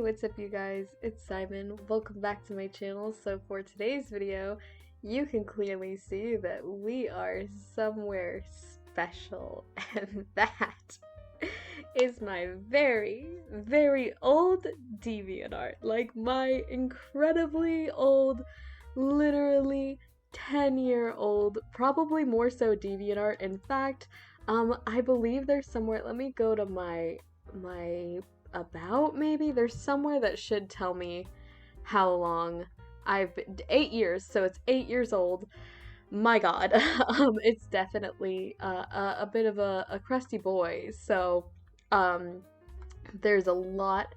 what's up you guys? It's Simon. Welcome back to my channel. So for today's video, you can clearly see that we are somewhere special, and that is my very, very old DeviantArt. Like my incredibly old, literally 10-year-old, probably more so DeviantArt. In fact, I believe there's somewhere, let me go to my about, maybe there's somewhere that should tell me how long I've been. 8 years, so it's 8 years old. My god. It's definitely a bit of a crusty boy, so there's a lot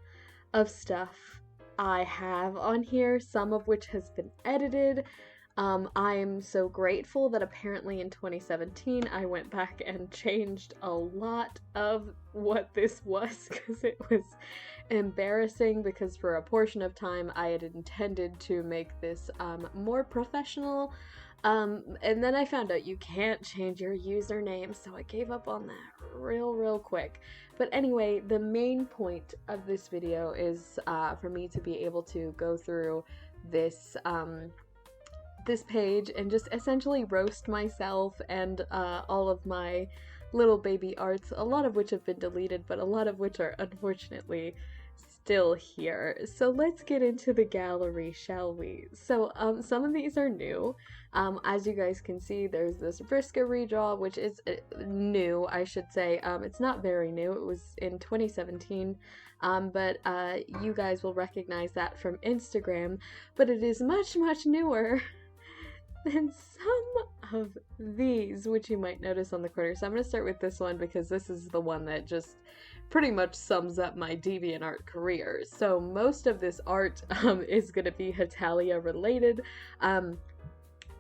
of stuff I have on here, some of which has been edited. I'm so grateful that apparently in 2017 I went back and changed a lot of what this was, because it was embarrassing, because for a portion of time I had intended to make this more professional, and then I found out you can't change your username, so I gave up on that real quick. But anyway, the main point of this video is for me to be able to go through this this page and just essentially roast myself and all of my little baby arts, a lot of which have been deleted, but a lot of which are unfortunately still here. So let's get into the gallery, shall we? So some of these are new. As you guys can see, there's this Vriska redraw, which is new, I should say. It's not very new, it was in 2017, but you guys will recognize that from Instagram, but it is much newer than some of these, which you might notice on the corner. So I'm going to start with this one because this is the one that just pretty much sums up my DeviantArt career. So most of this art is going to be Hetalia related. And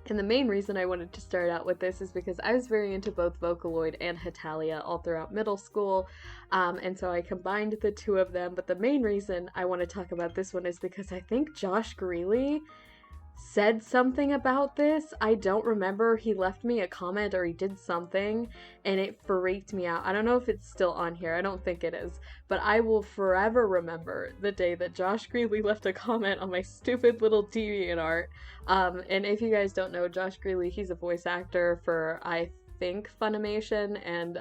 the main reason I wanted to start out with this is because I was very into both Vocaloid and Hetalia all throughout middle school, and so I combined the two of them. But the main reason I want to talk about this one is because I think Josh Greeley said something about this. I don't remember. He left me a comment or he did something and it freaked me out. I don't know if it's still on here. I don't think it is. But I will forever remember the day that Josh Greeley left a comment on my stupid little DeviantArt. And if you guys don't know Josh Greeley, he's a voice actor for, I think, Funimation, and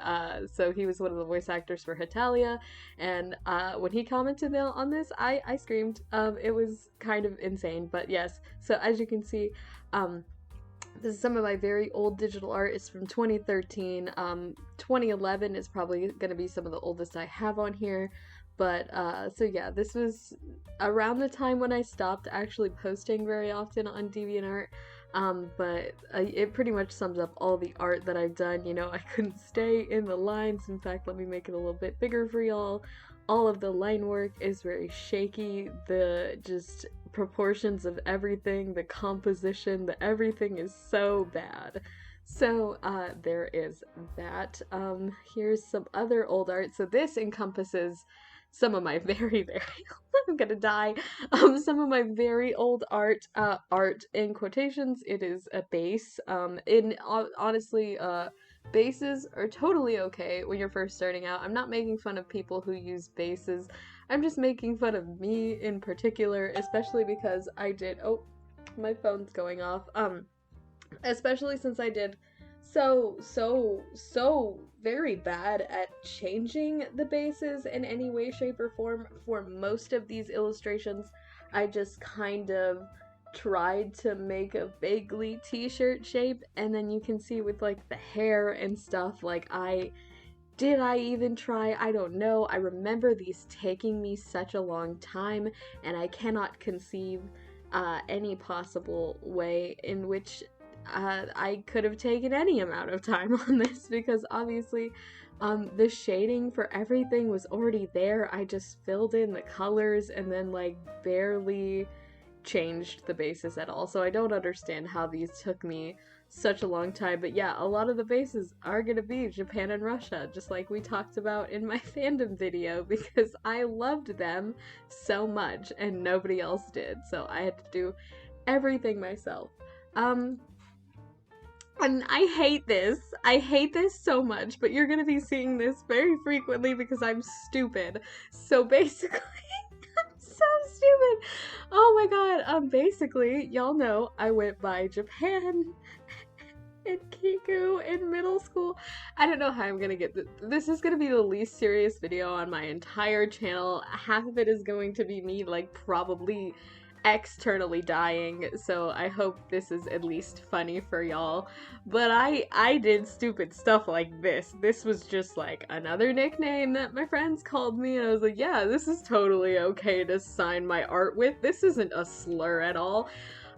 so he was one of the voice actors for Hetalia, and when he commented on this, I screamed. It was kind of insane, but yes. So as you can see, this is some of my very old digital art. It's from 2013. 2011 is probably going to be some of the oldest I have on here. But, so yeah, this was around the time when I stopped actually posting very often on DeviantArt. But it pretty much sums up all the art that I've done. You know, I couldn't stay in the lines. In fact, let me make it a little bit bigger for y'all. All of the line work is very shaky. The just proportions of everything, the composition, everything is so bad. So there is that. Here's some other old art. So this encompasses some of my very I'm gonna die. Some of my very old art in quotations. It is a base. Honestly, bases are totally okay when you're first starting out. I'm not making fun of people who use bases. I'm just making fun of me in particular, especially because I did, oh, my phone's going off. Especially since I did so very bad at changing the bases in any way, shape, or form for most of these illustrations. I just kind of tried to make a vaguely t-shirt shape, and then you can see with like the hair and stuff, like did I even try? I don't know. I remember these taking me such a long time, and I cannot conceive any possible way in which I could have taken any amount of time on this, because obviously the shading for everything was already there. I just filled in the colors and then like barely changed the bases at all. So I don't understand how these took me such a long time. But yeah, a lot of the bases are gonna be Japan and Russia, just like we talked about in my fandom video, because I loved them so much and nobody else did. So I had to do everything myself. And I hate this so much, but you're gonna be seeing this very frequently because I'm stupid. So basically, I'm so stupid. Oh my god. Basically, y'all know I went by Japan and Kiku in middle school. I don't know how I'm gonna get this. This is gonna be the least serious video on my entire channel. Half of it is going to be me, like, probably externally dying, so I hope this is at least funny for y'all. But I did stupid stuff like this. This was just like another nickname that my friends called me, and I was like, yeah, this is totally okay to sign my art with. This isn't a slur at all.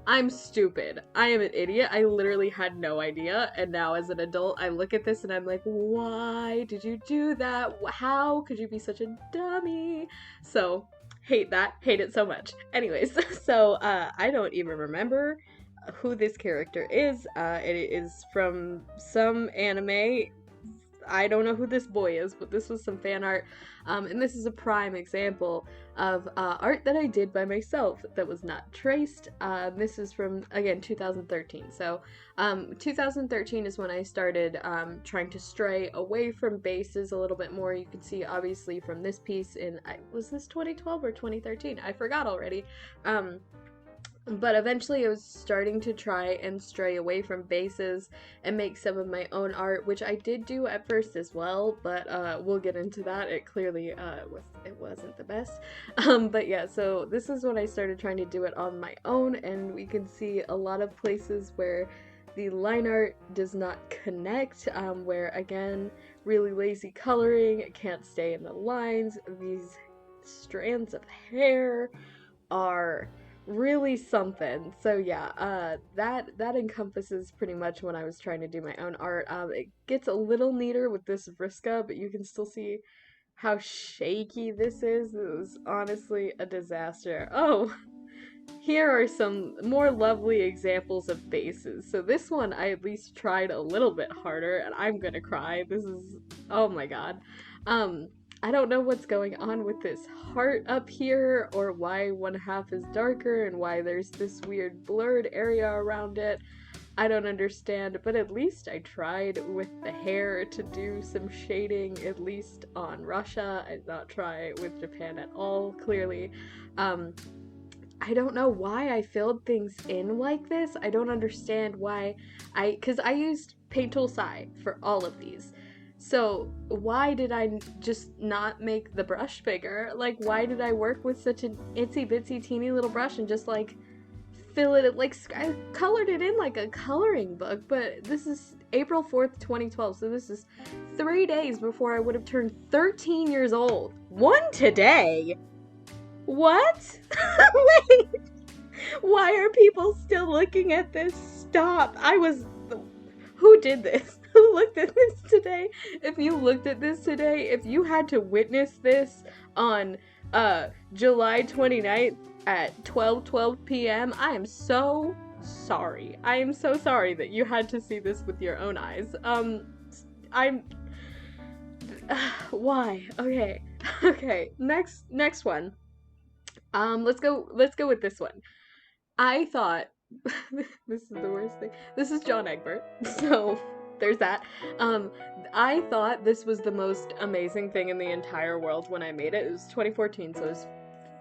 I'm stupid. I am an idiot. I literally had no idea, and now as an adult I look at this and I'm like, why did you do that? How could you be such a dummy? So hate that. Hate it so much. Anyways, so I don't even remember who this character is. It is from some anime. I don't know who this boy is, but this was some fan art. And this is a prime example of art that I did by myself that was not traced. This is from, again, 2013. So 2013 is when I started trying to stray away from bases a little bit more. You can see, obviously, from this piece in, was this 2012 or 2013? I forgot already. But eventually I was starting to try and stray away from bases and make some of my own art, which I did do at first as well, but we'll get into that. It clearly it wasn't the best. But yeah, so this is when I started trying to do it on my own, and we can see a lot of places where the line art does not connect, where, again, really lazy coloring, it can't stay in the lines. These strands of hair are really something. So yeah, that encompasses pretty much when I was trying to do my own art. It gets a little neater with this Vriska, but you can still see how shaky this is. It was honestly a disaster. Oh, here are some more lovely examples of bases. So this one I at least tried a little bit harder, and I'm gonna cry. This is, oh my god. I don't know what's going on with this heart up here, or why one half is darker and why there's this weird blurred area around it. I don't understand, but at least I tried with the hair to do some shading, at least on Russia. I did not try with Japan at all, clearly. I don't know why I filled things in like this. I don't understand why because I used Paint Tool Sai for all of these. So why did I just not make the brush bigger? Like, why did I work with such an itsy bitsy teeny little brush and just like fill it, like I colored it in like a coloring book? But this is April 4th, 2012, so this is 3 days before I would have turned 13 years old. One today? What? Wait, why are people still looking at this? Stop. Who did this? Who looked at this today? If you looked at this today, if you had to witness this on July 29th at 12:12 p.m., I am so sorry. I am so sorry that you had to see this with your own eyes. Why? Okay. Next one. Let's go with this one. I thought this is the worst thing. This is John Egbert. So there's that. I thought this was the most amazing thing in the entire world when I made it. It was 2014, so I was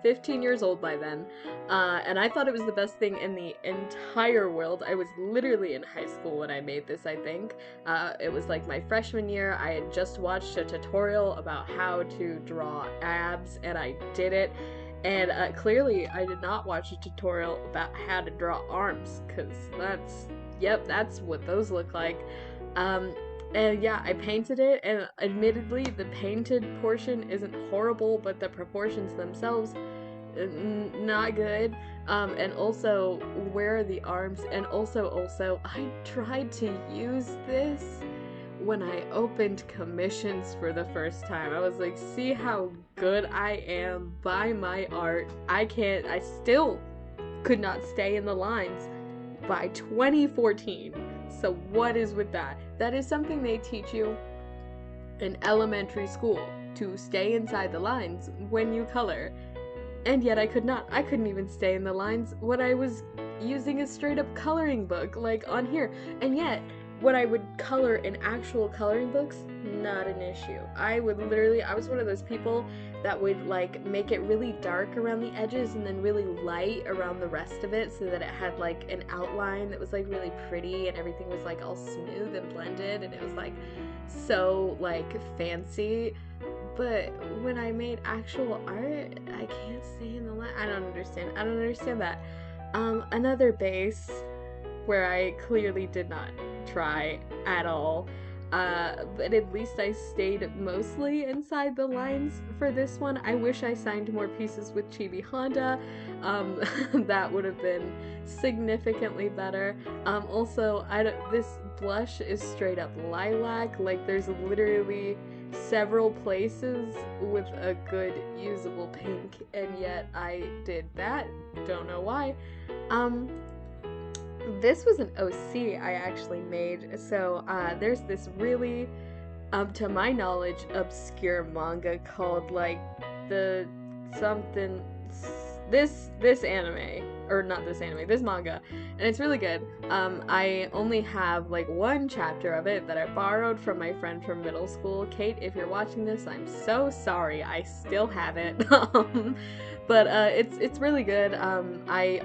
15 years old by then. And I thought it was the best thing in the entire world. I was literally in high school when I made this, I think. It was like my freshman year. I had just watched a tutorial about how to draw abs, and I did it. And clearly I did not watch a tutorial about how to draw arms, because that's what those look like. And yeah, I painted it, and admittedly the painted portion isn't horrible, but the proportions themselves, not good. And also, where are the arms? And also, I tried to use this when I opened commissions for the first time. I was like, see how good I am by my art. I still could not stay in the lines by 2014. So what is with that? That is something they teach you in elementary school, to stay inside the lines when you color. And yet I could not. I couldn't even stay in the lines when I was using a straight up coloring book, like on here. And yet, when I would color in actual coloring books, not an issue. I was one of those people that would like make it really dark around the edges and then really light around the rest of it so that it had like an outline that was like really pretty and everything was like all smooth and blended and it was like so like fancy. But when I made actual art, I can't stay in the line. I don't understand that. Another base where I clearly did not try at all. But at least I stayed mostly inside the lines for this one. I wish I signed more pieces with Chibi Honda. That would have been significantly better. Also, this blush is straight up lilac. Like, there's literally several places with a good usable pink, and yet I did that. Don't know why. This was an OC I actually made. So there's this really, to my knowledge, obscure manga called like the something this anime, or not this anime, this manga, and it's really good. I only have like one chapter of it that I borrowed from my friend from middle school. Kate, if you're watching this, I'm so sorry. I still have it. But it's really good. I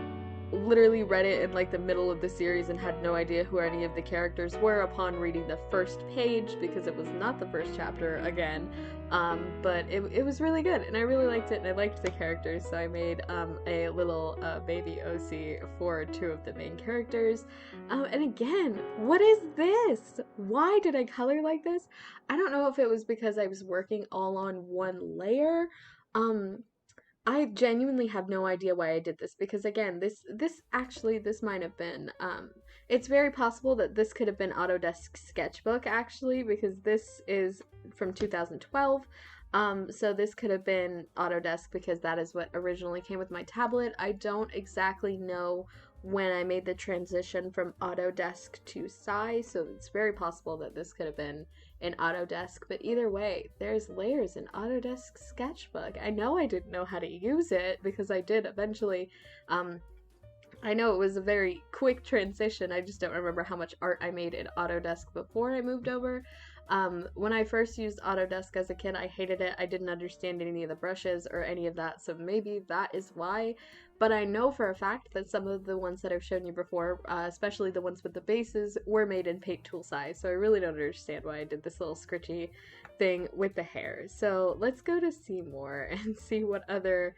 literally read it in like the middle of the series and had no idea who any of the characters were upon reading the first page, because it was not the first chapter again. But it was really good and I really liked it and I liked the characters, so I made a little baby OC for two of the main characters. And again, what is this? Why did I color like this? I don't know if it was because I was working all on one layer. I genuinely have no idea why I did this, because again, this might have been, it's very possible that this could have been Autodesk Sketchbook actually, because this is from 2012, so this could have been Autodesk because that is what originally came with my tablet. I don't exactly know when I made the transition from Autodesk to Sai, so it's very possible that this could have been in Autodesk, but either way, there's layers in Autodesk Sketchbook. I know I didn't know how to use it because I did eventually. I know it was a very quick transition, I just don't remember how much art I made in Autodesk before I moved over. When I first used Autodesk as a kid, I hated it. I didn't understand any of the brushes or any of that, so maybe that is why. But I know for a fact that some of the ones that I've shown you before, especially the ones with the bases, were made in paint tool size, so I really don't understand why I did this little scritchy thing with the hair. So let's go to Seymour and see what other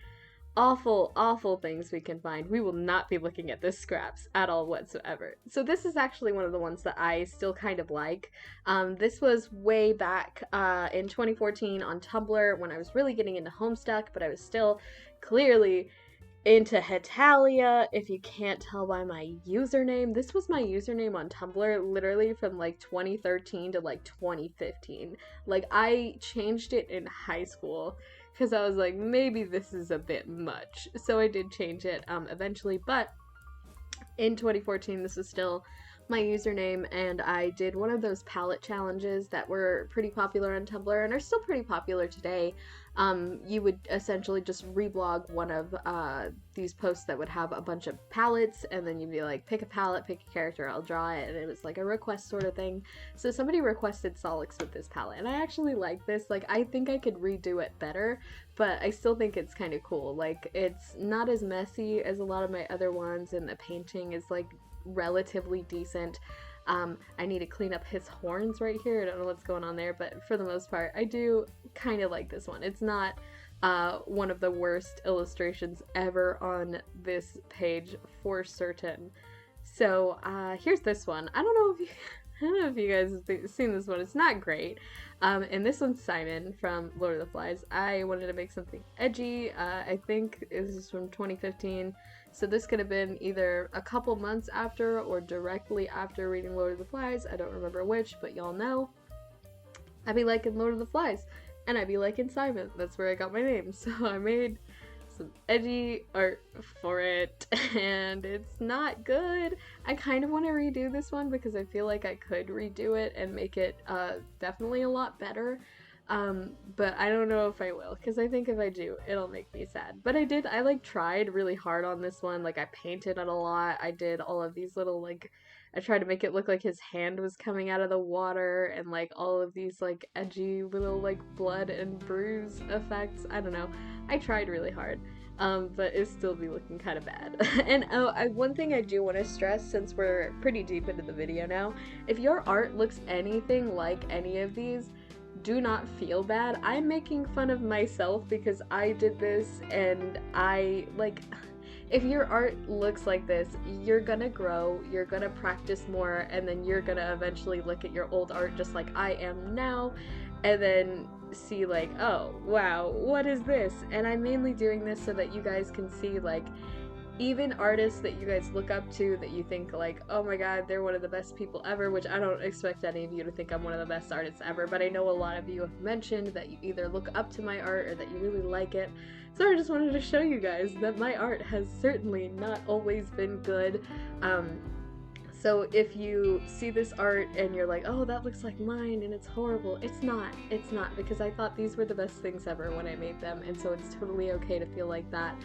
awful things we can find. We will not be looking at the scraps at all whatsoever. So this is actually one of the ones that I still kind of like. This was way back in 2014 on Tumblr when I was really getting into Homestuck, but I was still clearly into Hetalia, if you can't tell by my username. This was my username on Tumblr literally from like 2013 to like 2015. Like, I changed it in high school because I was like, maybe this is a bit much. So I did change it eventually, but in 2014 this was still my username, and I did one of those palette challenges that were pretty popular on Tumblr and are still pretty popular today. You would essentially just reblog one of these posts that would have a bunch of palettes, and then you'd be like, pick a palette, pick a character, I'll draw it, and it was like a request sort of thing. So somebody requested Solix with this palette, and I actually like this. Like, I think I could redo it better, but I still think it's kind of cool. Like, it's not as messy as a lot of my other ones, and the painting is like relatively decent. I need to clean up his horns right here. I don't know what's going on there, but for the most part, I do kind of like this one. It's not one of the worst illustrations ever on this page for certain. So here's this one. I don't know if you guys have seen this one. It's not great. And this one's Simon from Lord of the Flies. I wanted to make something edgy. I think this is from 2015. So this could have been either a couple months after or directly after reading Lord of the Flies. I don't remember which, but y'all know. I'd be liking Lord of the Flies, and I'd be liking Simon. That's where I got my name. So I made some edgy art for it, and it's not good. I kind of want to redo this one because I feel like I could redo it and make it definitely a lot better. But I don't know if I will, because I think if I do, it'll make me sad. But I like tried really hard on this one. Like, I painted it a lot. I did all of these little like I tried to make it look like his hand was coming out of the water and like all of these like edgy little like blood and bruise effects. I don't know. I tried really hard. But it still be looking kind of bad. And one thing I do want to stress, since we're pretty deep into the video now, if your art looks anything like any of these, do not feel bad. I'm making fun of myself because I did this, and if your art looks like this, you're gonna grow, you're gonna practice more, and then you're gonna eventually look at your old art just like I am now, and then see like, oh wow, what is this? And I'm mainly doing this so that you guys can see like even artists that you guys look up to, that you think like, oh my god, they're one of the best people ever, which I don't expect any of you to think I'm one of the best artists ever, but I know a lot of you have mentioned that you either look up to my art or that you really like it. So I just wanted to show you guys that my art has certainly not always been good. So if you see this art and you're like, oh, that looks like mine and it's horrible, it's not, because I thought these were the best things ever when I made them, and so it's totally okay to feel like that.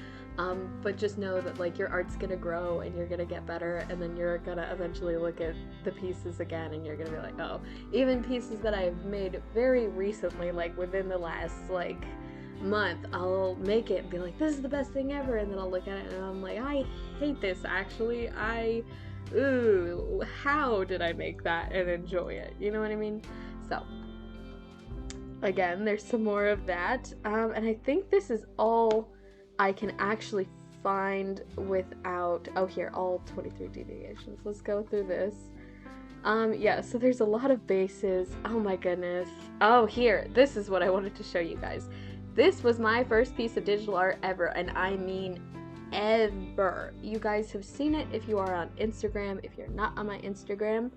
But just know that like your art's gonna grow and you're gonna get better, and then you're gonna eventually look at the pieces again and you're gonna be like, oh, even pieces that I've made very recently, like within the last like month, I'll make it and be like, this is the best thing ever, and then I'll look at it and I'm like, I hate this actually, ooh, how did I make that and enjoy it? You know what I mean? So again, there's some more of that, and I think this is all I can actually find without, oh here, all 23 deviations. Let's go through this. Yeah, so there's a lot of bases. Oh my goodness. Oh, here, this is what I wanted to show you guys. This was my first piece of digital art ever, and I mean ever. You guys have seen it if you are on Instagram. If you're not on my Instagram,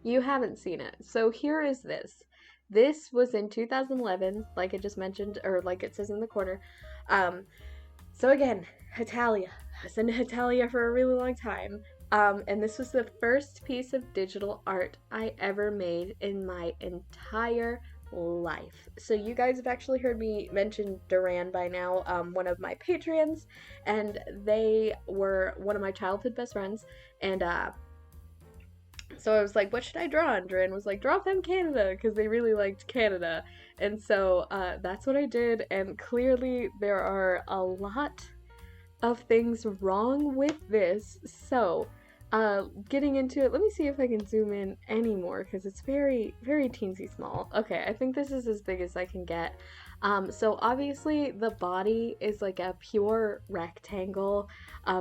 you haven't seen it. So here is this. This was in 2011, like I just mentioned, or like it says in the corner. So again, Hetalia. I was into Hetalia for a really long time. And this was the first piece of digital art I ever made in my entire life. So you guys have actually heard me mention Duran by now, one of my Patreons, and they were one of my childhood best friends, and so I was like, what should I draw? And Duran was like, draw Femme Canada, because they really liked Canada. And so that's what I did, and clearly there are a lot of things wrong with this. So getting into it, let me see if I can zoom in anymore, because it's very, very teensy small. Okay, I think this is as big as I can get. So obviously the body is like a pure rectangle.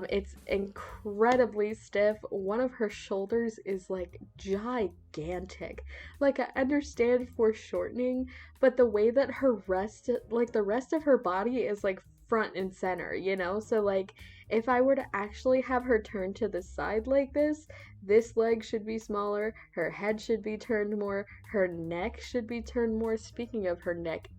It's incredibly stiff. One of her shoulders is like gigantic. Like, I understand foreshortening, but the way that her the rest of her body is like front and center, you know? So like, if I were to actually have her turn to the side like this leg should be smaller, her head should be turned more, her neck should be turned more. Speaking of her neck,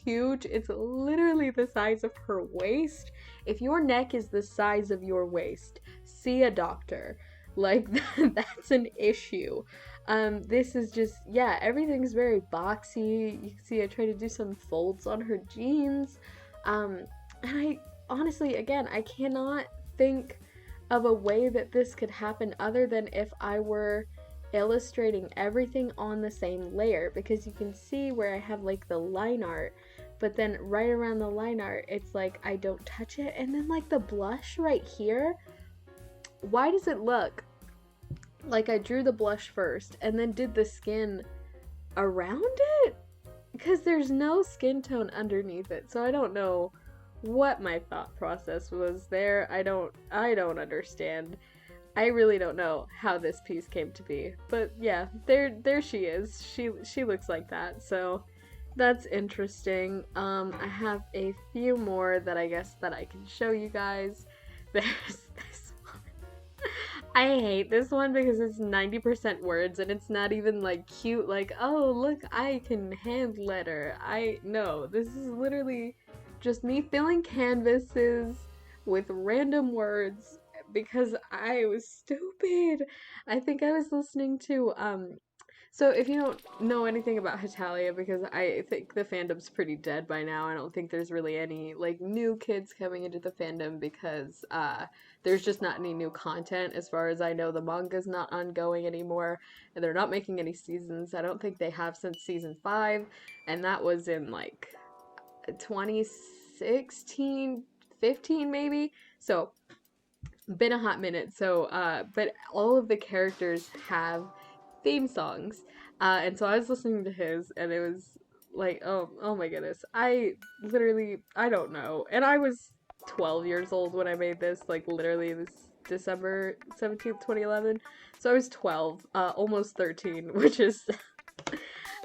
huge. It's literally the size of her waist. If your neck is the size of your waist, see a doctor. Like, that's an issue. This is just, yeah, everything's very boxy. You can see I try to do some folds on her jeans. And I honestly, again, I cannot think of a way that this could happen other than if I were illustrating everything on the same layer, because you can see where I have like the line art, but then right around the line art, it's like I don't touch it, and then like the blush right here, why does it look like I drew the blush first and then did the skin around it? Because there's no skin tone underneath it, so I don't know what my thought process was there. I don't understand. I really don't know how this piece came to be. But yeah, there she is. She looks like that. So that's interesting. I have a few more that I guess that I can show you guys. There's this one. I hate this one because it's 90% words and it's not even like cute, like, oh look, I can hand letter. No, this is literally just me filling canvases with random words because I was stupid. I think I was listening to So if you don't know anything about Hetalia, because I think the fandom's pretty dead by now, I don't think there's really any like new kids coming into the fandom because there's just not any new content. As far as I know, the manga's not ongoing anymore, and they're not making any seasons. I don't think they have since season 5, and that was in like 2016, 15 maybe. So been a hot minute. So but all of the characters have theme songs. And so I was listening to his, and it was like, oh my goodness. I don't know. And I was 12 years old when I made this, like literally this December 17th, 2011. So I was 12, almost 13, which is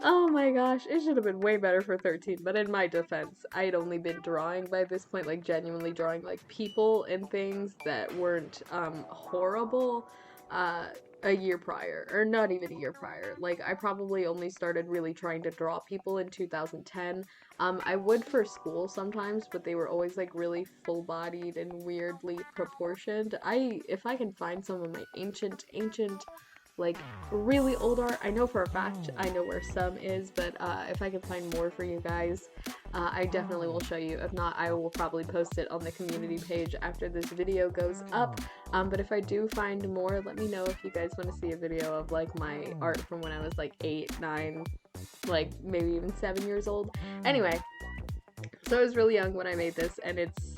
oh my gosh, it should have been way better for 13, but in my defense, I had only been drawing by this point, like genuinely drawing like people and things that weren't horrible a year prior, or not even a year prior. Like I probably only started really trying to draw people in 2010. I would for school sometimes, but they were always like really full-bodied and weirdly proportioned. If I can find some of my ancient like really old art. I know for a fact I know where some is, but if I can find more for you guys, I definitely will show you. If not, I will probably post it on the community page after this video goes up. But if I do find more, let me know if you guys want to see a video of like my art from when I was like 8, 9, like maybe even 7 years old. Anyway, so I was really young when I made this, and it's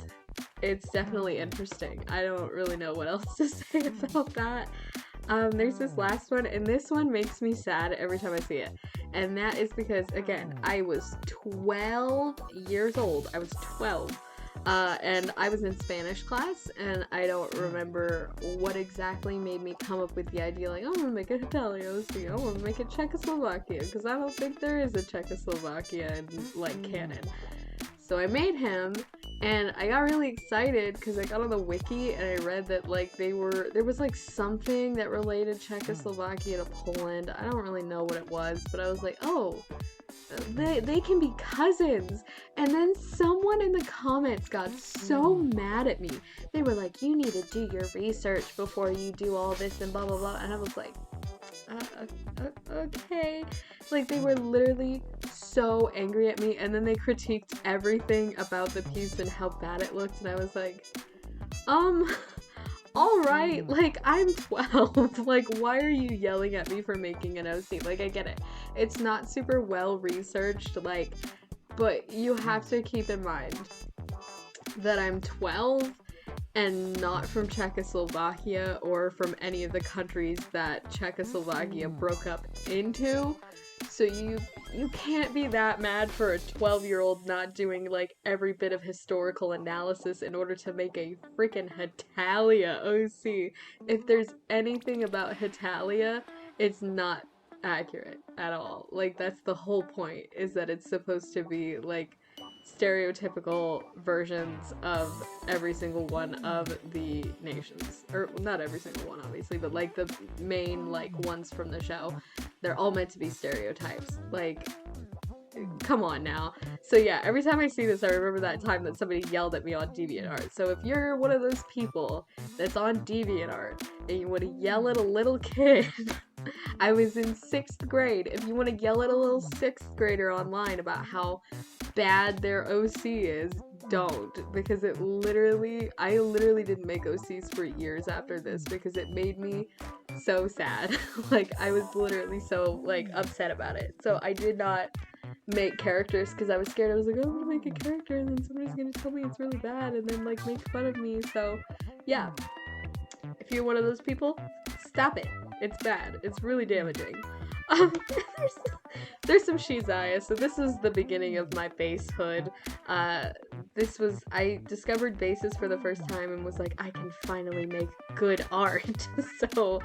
definitely interesting. I don't really know what else to say about that. There's this last one, and this one makes me sad every time I see it. And that is because, again, I was 12 years old. I was 12. And I was in Spanish class, and I don't remember what exactly made me come up with the idea, like, oh, I'm gonna make a Hetalia OC, I wanna make it Czechoslovakia, because I don't think there is a Czechoslovakia in, like, canon. So I made him, and I got really excited because I got on the wiki and I read that like there was like something that related Czechoslovakia to Poland. I don't really know what it was, but I was like, oh, they can be cousins. And then someone in the comments got so mad at me. They were like, you need to do your research before you do all this and blah blah blah. And I was like, okay. Like, they were literally so angry at me, and then they critiqued everything about the piece and how bad it looked, and I was like, alright, like, I'm 12, like, why are you yelling at me for making an OC? Like, I get it. It's not super well researched, like, but you have to keep in mind that I'm 12 and not from Czechoslovakia or from any of the countries that Czechoslovakia broke up into. So you can't be that mad for a 12-year-old not doing like every bit of historical analysis in order to make a freaking Hetalia OC. If there's anything about Hetalia, it's not accurate at all. Like, that's the whole point, is that it's supposed to be like stereotypical versions of every single one of the nations. Or not every single one, obviously, but like the main like ones from the show. They're all meant to be stereotypes. Like, come on now. So yeah, every time I see this, I remember that time that somebody yelled at me on DeviantArt. So if you're one of those people that's on DeviantArt and you want to yell at a little kid, I was in 6th grade. If you want to yell at a little 6th grader online about how bad their OC is, don't, because I literally didn't make OCs for years after this because it made me so sad. Like, I was literally so like upset about it. So I did not make characters because I was scared. I was like, oh, I'm gonna make a character and then somebody's gonna tell me it's really bad and then like make fun of me. So yeah, if you're one of those people, stop it. It's bad. It's really damaging. There's some Shizaya, so this is the beginning of my base hood. I discovered bases for the first time and was like, I can finally make good art. So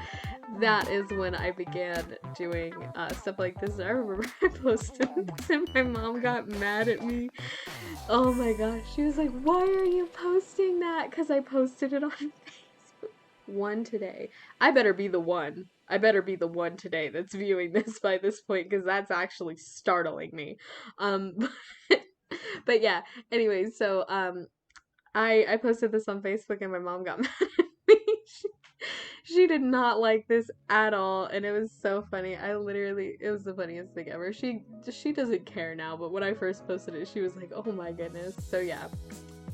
that is when I began doing stuff like this. I remember I posted this and my mom got mad at me. Oh my gosh, she was like, why are you posting that? Because I posted it on Facebook. One today. I better be the one today that's viewing this by this point, because that's actually startling me. But yeah, anyways, so I posted this on Facebook and my mom got mad at me. She did not like this at all, and it was so funny. It was the funniest thing ever. She doesn't care now, but when I first posted it, she was like, oh my goodness. So yeah,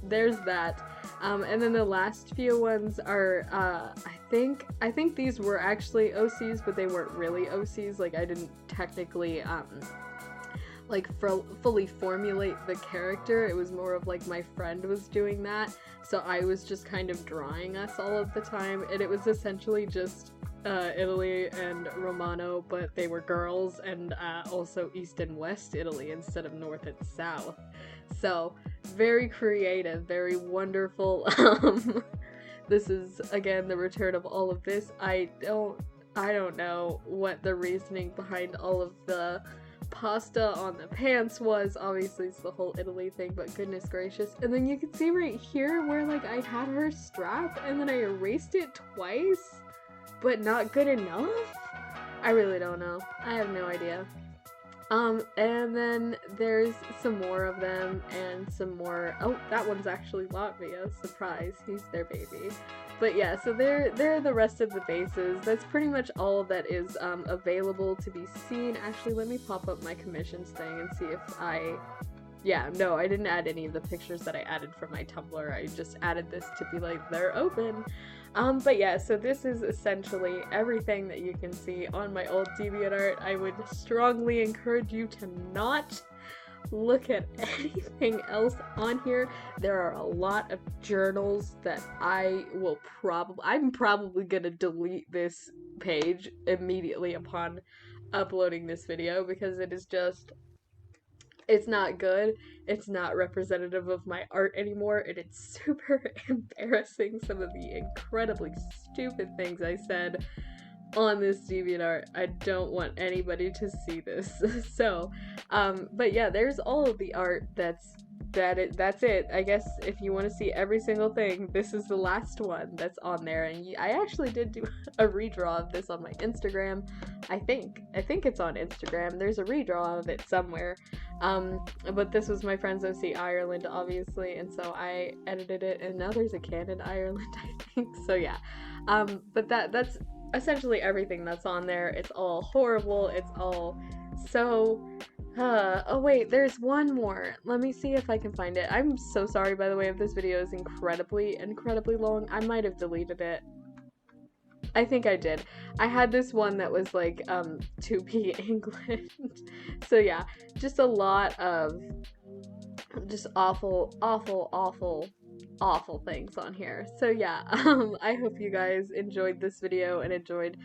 there's that. And then the last few ones are, I think these were actually OCs, but they weren't really OCs. Like, I didn't technically, like, fully formulate the character. It was more of like my friend was doing that, so I was just kind of drawing us all of the time, and it was essentially just Italy and Romano, but they were girls, and also East and West Italy instead of North and South. So very creative, very wonderful. This is again the return of all of this. I don't know what the reasoning behind all of the pasta on the pants was. Obviously it's the whole Italy thing, but goodness gracious. And then you can see right here where like I had her strap and then I erased it twice, but not good enough? I really don't know. I have no idea. And then there's some more of them and some more. Oh, that one's actually Latvia. Surprise, he's their baby. But yeah, so they're the rest of the bases. That's pretty much all that is available to be seen. Actually, let me pop up my commissions thing and see if yeah, no, I didn't add any of the pictures that I added from my Tumblr. I just added this to be like, they're open. But yeah, so this is essentially everything that you can see on my old DeviantArt. I would strongly encourage you to not look at anything else on here. There are a lot of journals that I'm probably gonna delete this page immediately upon uploading this video because it is just, it's not good. It's not representative of my art anymore, and it's super embarrassing, some of the incredibly stupid things I said on this DeviantArt. I don't want anybody to see this. So, but yeah, there's all of the art that's it. I guess if you want to see every single thing, this is the last one that's on there. And I actually did do a redraw of this on my Instagram. I think it's on Instagram. There's a redraw of it somewhere. But this was my friend's OC Ireland, obviously, and so I edited it, and now there's a Canon Ireland, I think. So yeah. But that's essentially everything that's on there. It's all horrible. It's all so oh wait, there's one more. Let me see if I can find it. I'm so sorry, by the way, if this video is incredibly long. I might have deleted it. I think I did. I had this one that was like 2p England. So yeah, just a lot of just awful things on here. So yeah, I hope you guys enjoyed this video and enjoyed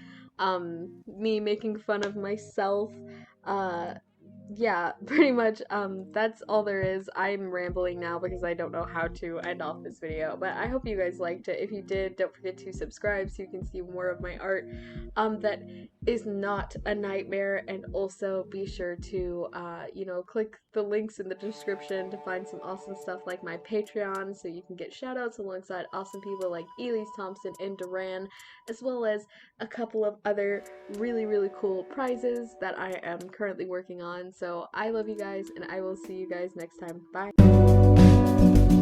me making fun of myself. Yeah, pretty much, that's all there is. I'm rambling now because I don't know how to end off this video, but I hope you guys liked it. If you did, don't forget to subscribe so you can see more of my art, that is not a nightmare, and also be sure to, you know, click the links in the description to find some awesome stuff like my Patreon, so you can get shoutouts alongside awesome people like Elise Thompson and Duran, as well as a couple of other really cool prizes that I am currently working on. So I love you guys, and I will see you guys next time. Bye!